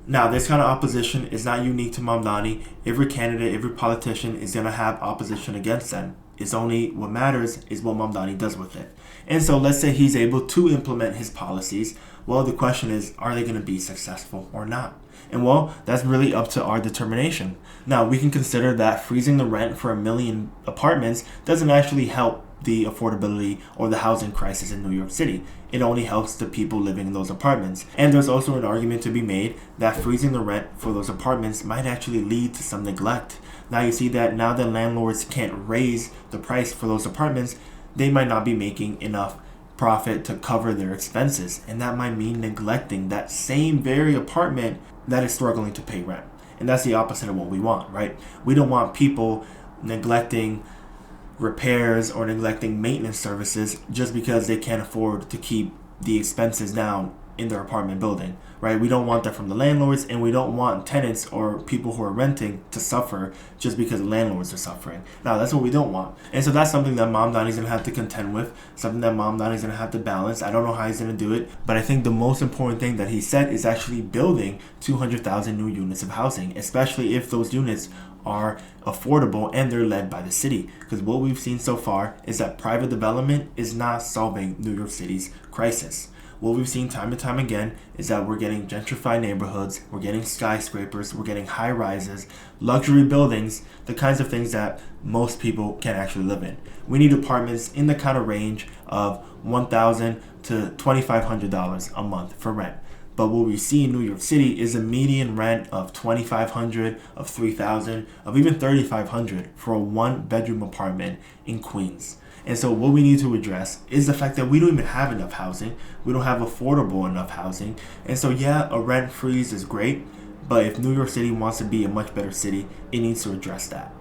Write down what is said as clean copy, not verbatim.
Now, this kind of opposition is not unique to Mamdani. Every candidate, every politician is going to have opposition against them. It's only what matters is what Mamdani does with it. And so let's say he's able to implement his policies. Well, the question is, are they going to be successful or not? And well, that's really up to our determination. Now, we can consider that freezing the rent for 1 million apartments doesn't actually help the affordability or the housing crisis in New York City. It only helps the people living in those apartments. And there's also an argument to be made that freezing the rent for those apartments might actually lead to some neglect. Now you see that now that landlords can't raise the price for those apartments, they might not be making enough profit to cover their expenses. And that might mean neglecting that same very apartment that is struggling to pay rent. And that's the opposite of what we want, right? We don't want people neglecting repairs or neglecting maintenance services just because they can't afford to keep the expenses down in their apartment building, right? We don't want that from the landlords, and we don't want tenants or people who are renting to suffer just because landlords are suffering. Now, that's what we don't want. And so that's something that Mamdani's going to have to contend with, something that Mamdani's going to have to balance. I don't know how he's going to do it, but I think the most important thing that he said is actually building 200,000 new units of housing, especially if those units are affordable and they're led by the city. Because what we've seen so far is that private development is not solving New York City's crisis. What we've seen time and time again is that we're getting gentrified neighborhoods, we're getting skyscrapers, we're getting high rises, luxury buildings, the kinds of things that most people can actually live in. We need apartments in the kind of range of $1,000 to $2,500 a month for rent. But what we see in New York City is a median rent of $2,500, of $3,000, of even $3,500 for a one-bedroom apartment in Queens. And so what we need to address is the fact that we don't even have enough housing. We don't have affordable enough housing. And so yeah, a rent freeze is great, but if New York City wants to be a much better city, it needs to address that.